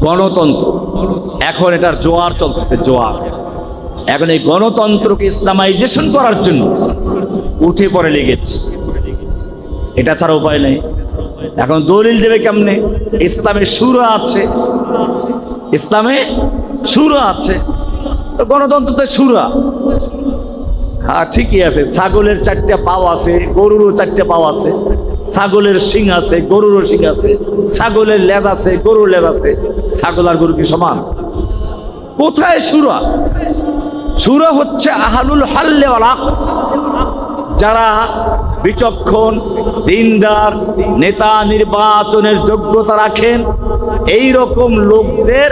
গণতন্ত্র, এখন এটার জোয়ার চলতেছে, জোয়ার। এখন এই গণতন্ত্রকে ইসলামাইজেশন করার জন্য উঠে পড়ে লেগেছে, এটা ছাড়া উপায় নেই। এখন দলিল দেবে কেমনে? ইসলামে শুরা আছে, ইসলামে শুরা আছে, তো গণতন্ত্রতে শুরা। হ্যাঁ ঠিকই আছে, ছাগলের 4টে পাও আছে, গরুরও 4টে পাও আছে, ছাগলের শিং আছে, গরুরও শিং আছে, ছাগলের লেজ আছে, গরুর লেজ আছে। ছাগল আর গরু কি সমান? কোথায় শুরা? শুরা হচ্ছে আহলুল হাল্লে ওয়াল আকদ, যারা বিচক্ষণ, দিনদার, নেতা নির্বাচনের যোগ্যতা রাখেন, এই রকম লোকদের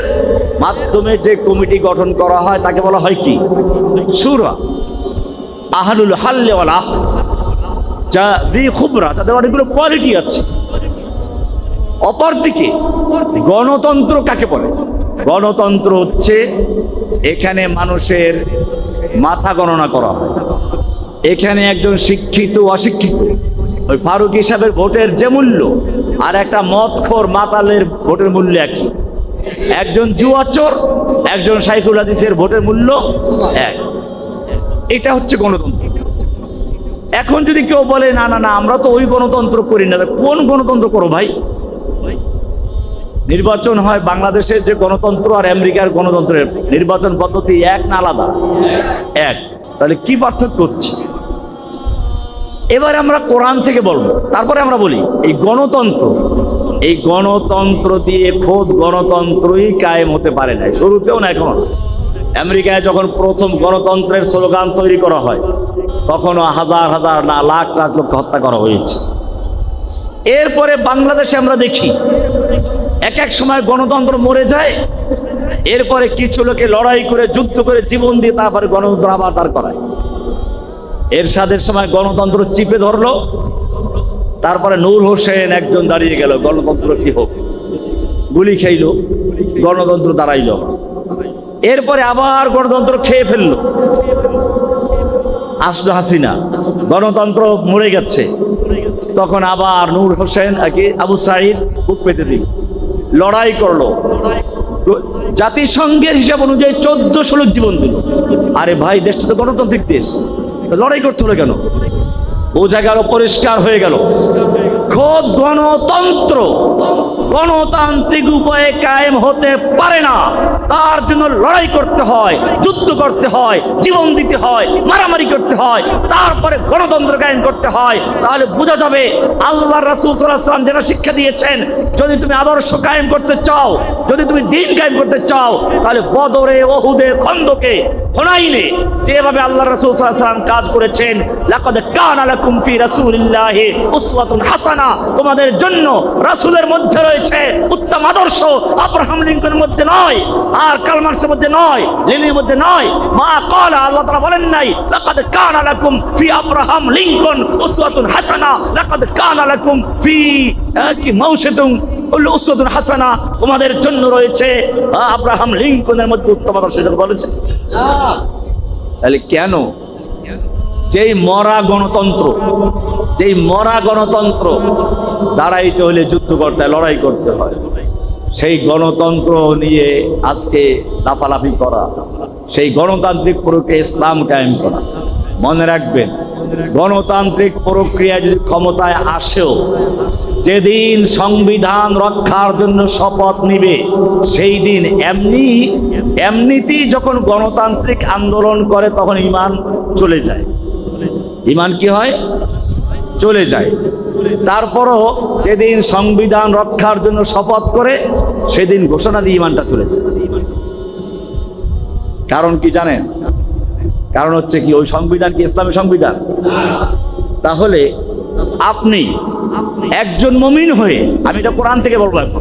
মাধ্যমে যে কমিটি গঠন করা হয় তাকে বলা হয় কি? শুরা। আহলুল হাল্লে ওয়াল আকদ, যা খুবরা, তাদের অনেকগুলো কোয়ালিটি আছে। অপরদিকে গণতন্ত্র কাকে বলে? গণতন্ত্র হচ্ছে এখানে মানুষের মাথা গণনা করা হয়। এখানে একজন শিক্ষিত অশিক্ষিত, ওই ফারুক সাহেবের ভোটের যে মূল্য আর একটা মদখোর মাতালের ভোটের মূল্য একই। একজন জুয়াচোর, একজন শাইখুল হাদিসের ভোটের মূল্য এক। এটা হচ্ছে গণতন্ত্র। এখন যদি কেউ বলে না না না আমরা তো ওই গণতন্ত্র করি না, কোন গণতন্ত্র করো ভাই? নির্বাচন হয় বাংলাদেশের যে গণতন্ত্র আর আমেরিকার গণতন্ত্রের নির্বাচন পদ্ধতি এক না আলাদা? এক। তাহলে কি পার্থক্য হচ্ছে? এবার আমরা কোরআন থেকে বলবো, তারপরে আমরা বলি এই গণতন্ত্র, এই গণতন্ত্র দিয়ে খোদ গণতন্ত্রই কায়েম হতে পারে না, শুরুতেও না এখন। আমেরিকায় যখন প্রথম গণতন্ত্রের স্লোগান তৈরি করা হয় তখনও হাজার হাজার না লাখ লাখ লোক হত্যা করা হয়েছে। এরপরে বাংলাদেশে আমরা দেখি এক এক সময় গণতন্ত্র মরে যায়, এরপরে কিছু লোকে লড়াই করে যুদ্ধ করে জীবন দিয়ে তারপরে গণতন্ত্র আবার দাঁড় করায়। এরশাদের সময় গণতন্ত্র চিপে ধরলো, তারপরে নূর হোসেন একজন দাঁড়িয়ে গেল, গণতন্ত্র কি হোক, গুলি খাইলো, গণতন্ত্র দাঁড়াইল। এরপরে আবার গণতন্ত্র খেয়ে ফেললো, আসলো হাসিনা, গণতন্ত্র মরে গেছে। তখন আবার নূর হোসেন আবু সাঈদ বুক পেতে দিল, লড়াই করলো, জাতিসংঘের হিসাব অনুযায়ী 1400 লোক জীবন দিল। আরে ভাই, দেশটা তো গণতান্ত্রিক দেশ, লড়াই করতে হলো কেন? ও জায়গারও পরিষ্কার হয়ে গেল খোদ গণতন্ত্র গণতান্ত্রিক উপায়ে কায়েম হতে পারে না। তার জন্য লড়াই করতে হয়, যুদ্ধ করতে হয়, জীবন দিতে হয়, মারামারি করতে হয়, তারপরে গণতন্ত্র কায়েম করতে হয়। তাহলে বোঝা যাবে আল্লাহ রাসূল সাল্লাল্লাহু আলাইহি ওয়াসাল্লাম যেটা শিক্ষা দিয়েছেন, যদি তুমি আদর্শ কায়েম করতে চাও, যদি তুমি দিন কায়েম করতে চাও, তাহলে বদরে, ওহুদে, খন্দকে, হুনাইনে যেভাবে আল্লাহ রাসূল সাল্লাল্লাহু আলাইহি ওয়াসাল্লাম কাজ করেছেন, লাকাদ কানা লাকুম ফি রাসূলিল্লাহি উসওয়াতুন হাসানাহ, তোমাদের জন্য রাসূলের মধ্যে রয়েছে উত্তম আদর্শ। আব্রাহাম লিঙ্কনের মধ্যে নয়, আর কার্ল মার্কসের মধ্যে নয়, লেনিনের মধ্যে নয়। মা ক্বালা, আল্লাহ তাআলা বলেন নাই লাকাদ কানা লাকুম ফি আব্রাহাম লিঙ্কন উসওয়াতুন হাসানাহ, লাকাদ কানা লাকুম ফি কি মাউশাতুন উসওয়াতুন হাসানাহ, তোমাদের জন্য রয়েছে আব্রাহাম লিঙ্কনের মধ্যে উত্তম আদর্শ, এটা বলেছে। তাহলে কেন যেই মরা গণতন্ত্র, যেই মরা গণতন্ত্র দাঁড়াইতে হলে যুদ্ধ করতে হয়, লড়াই করতে হয়, সেই গণতন্ত্র নিয়ে আজকে লাফালাফি করা, সেই গণতান্ত্রিক প্রক্রিয়া ইসলাম কায়েম করা। মনে রাখবেন, গণতান্ত্রিক প্রক্রিয়া যদি ক্ষমতায় আসেও, যেদিন সংবিধান রক্ষার জন্য শপথ নিবে সেই দিন এমনিতেই যখন গণতান্ত্রিক আন্দোলন করে তখন ঈমান চলে যায়। ঈমান কি হয়? চলে যায়। তারপরও যেদিন সংবিধান রক্ষার জন্য শপথ করে সেদিন ঘোষণা দিয়ে ঈমানটা চলে যায়। কারণ কি জানেন? কারণ হচ্ছে কি, ওই সংবিধান কি ইসলামের সংবিধান? তাহলে আপনি একজন মুমিন হয়ে, আমি এটা কোরআন থেকে বলবো, এখন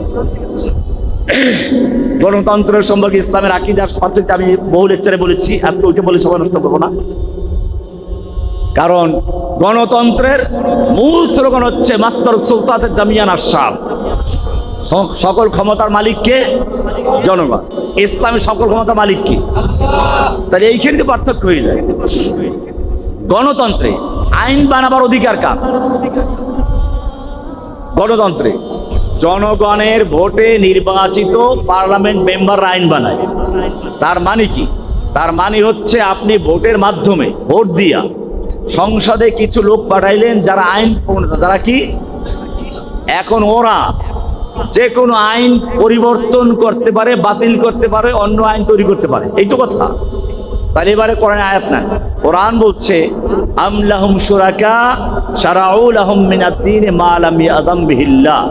গণতন্ত্রের সম্পর্কে ইসলামের আকীদার পার্থক্য আমি বহু লেকচারে বলেছি, আজকে ওইটা বলে সময় নষ্ট করবো না। কারণ গণতন্ত্রের মূল স্লোগান হচ্ছে মাস্তার সুলতানের জামিয়ান আশরাফ, সকল ক্ষমতার মালিককে জনগণ। ইসলামের সকল ক্ষমতার মালিক কি? তাহলে এইখানে পার্থক্য হয়ে যায়। গণতন্ত্রে আইন বানাবার অধিকার কার? গণতন্ত্রে জনগণের ভোটে নির্বাচিত পার্লামেন্ট মেম্বার আইন বানায়। তার মানে কি? তার মানে হচ্ছে আপনি ভোটের মাধ্যমে ভোট দিয়া সংসদে কিছু লোক পাঠাইলেন যারা আইন প্রণেতা, যারা কি এখন ওরা যে কোনো আইন পরিবর্তন করতে পারে, বাতিল করতে পারে, অন্য আইন তৈরি করতে পারে। এই তো কথা। তাহলে এবারে কোরআন আয়াত না, কোরআন বলছে আম লাহুম শুরাকা শারাউ লাহুম মিনাদ-দীনি মা লাম ইয়াযাম বিহিল্লাহ।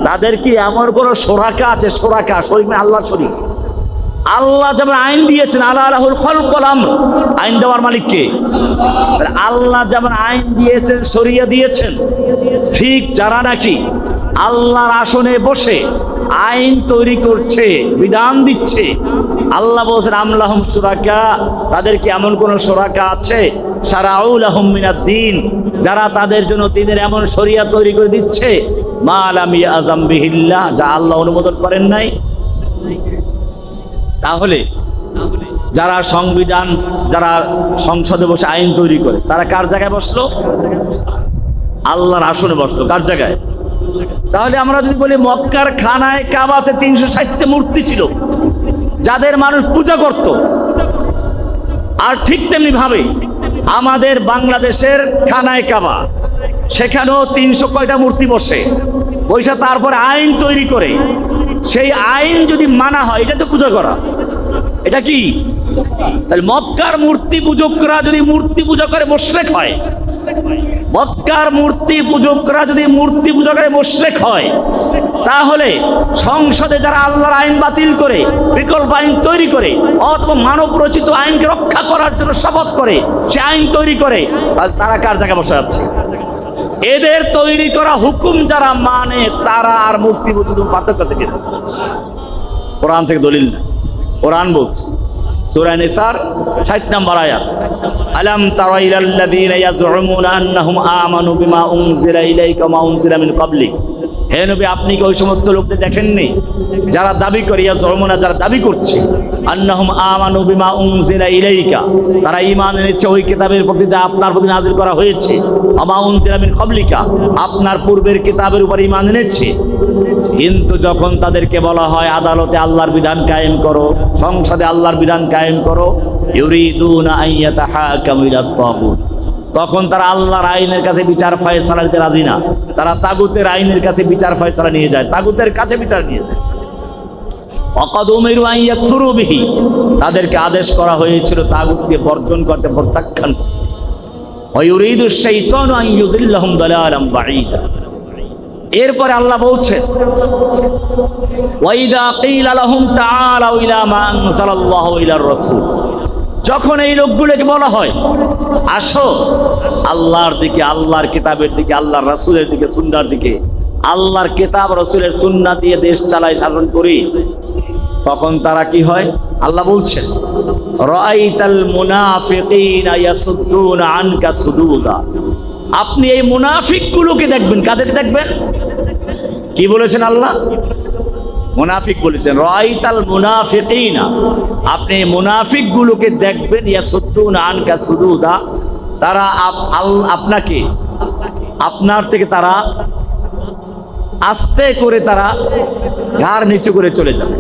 তাদের কি এমন কোন শোরাকা আছে? শোরাকা শরীক মানে আল্লাহর শরীক। আল্লাহ যেমন আইন দিয়েছেন, আলা লাহুল খালকুল আমর, আইন দেওয়ার মালিক কে? আল্লাহ যেমন আইন দিয়েছেন, শরিয়া দিয়েছেন, ঠিক যারা নাকি আল্লাহর আসনে বসে আইন তৈরি করছে, বিধান দিচ্ছে, আল্লাহ বলছেন আম লাহুম শুরাকা, তাদের কি এমন কোন শোরাকা আছে? শারাউ লাহুম মিনাদ-দীন, যারা তাদের জন্য দ্বীনের এমন শরিয়া তৈরি করে দিচ্ছে, মা লাম ইয়াযাম বিহিল্লাহ, যা আল্লাহ অনুমোদন করেন নাই। তাহলে যারা সংবিধান, যারা সংসদে বসে আইন তৈরি করে, তারা কার জায়গায় বসলো? আল্লাহর আসনে বসলো। কার জায়গায়? তাহলে আমরা যদি বলি মক্কার খানায় কাবাতে 360টা মূর্তি ছিল যাদের মানুষ পূজা করত, আর ঠিক তেমনি ভাবে আমাদের বাংলাদেশের খানায় কাবা, সেখানেও 300 কয়টা মূর্তি বসে বৈশা, তারপরে আইন তৈরি করে সেই আইন যদি মানা হয়, এটা তো পূজা করা। এটা কি? তাহলে মক্কার মূর্তি পূজকরা যদি মূর্তি পূজা করে মুশরিক হয়, মক্কার মূর্তি পূজকরা যদি মূর্তি পূজা করে মুশরিক হয়, তাহলে সংসদে যারা আল্লাহর আইন বাতিল করে বিকল্প আইন তৈরি করে অথবা মানব রচিত আইনকে রক্ষা করার জন্য শপথ করে সে আইন তৈরি করে, তারা কার জায়গায় বসে আছে? এদের তৈরি করা হুকুম যারা মানে, তারা আর মূর্তি পূজক পার্থক্য আছে কিনা? কোরআন থেকে দলিল না, কোরআন বলছে সূরা নিসার 60 নম্বর আয়াত, আলাম তারা ইলাল্লাযীনা ইয়াজউমুনা আন্নাহুম আমানু বিমা উনজিলা ইলাইকা ওয়া মা উনজিলা মিন ক্বাবলিক। হে নবী, আপনি কি ওই সমস্ত লোকদের দেখেননি যারা দাবি করে, ইয়াজউমুনা, যারা দাবি করছে, আন্নাহুম আমানু বিমা উনজিলা ইলাইকা, তারা ঈমান এনেছে ওই কিতাবের প্রতি যা আপনার প্রতি নাযিল করা হয়েছে, ওয়া মা উনজিলা মিন ক্বাবলিকা, আপনার পূর্বের কিতাবের উপর ঈমান এনেছে। কিন্তু যখন তাদেরকে বলা হয় আদালতে আল্লাহর বিধান কায়েম করো, সংসদে আল্লাহর বিধান কায়েম করো, ইউরিদুনা আন ইয়াতাহাকামু ইলাত তাগুত, তখন তারা আল্লাহর আইনের কাছে বিচার ফয়সালা দিতে রাজি না, তারা তাগুতের আইনের কাছে বিচার ফয়সালা নিয়ে যায়, তাগুতের কাছে বিচার নিয়ে যায়। ওয়াকাদ উমিরু আন ইয়াকফুরু বিহি, তাদেরকে আদেশ করা হয়েছিল তাগুতকে বর্জন করতে, প্রত্যাখ্যান করতে। ওয়া ইউরিদু শাইতানু আন ইউযিল্লাহুম দালালাম বাঈদা। এরপরে আল্লাহ বলছেন ওয়াইদা কিলা লাহুম তাআলাউ ইলা মা আনজালাল্লাহু ইলার রাসূল, যখন এই লোকগুলোকে বলা হয় আসো আল্লাহর দিকে, আল্লাহর কিতাবের দিকে, আল্লাহর রাসূলের দিকে, সুন্নাহর দিকে, আল্লাহর কিতাব রাসূলের সুন্নাহ দিয়ে দেশ চালাই, শাসন করি, তখন তারা কি হয়? আল্লাহ বলছেন রাআইতাল মুনাফিকিনা ইয়াসুদ্দুনা আনকা সুদুদা, আপনি এই মুনাফিকগুলোকে দেখবেন। কাদের দেখবেন? কি বলেছেন আল্লাহ? মুনাফিক বলেছেন। রাআইতাল মুনাফিকিনা, আপনি মুনাফিকগুলোকে দেখবেন, ইয়াসুদ্দুনা আনকা সুদুদা, তারা আপনাকে, আপনার থেকে তারা আস্তে করে তারা ঘাড় নিচু করে চলে যাবে।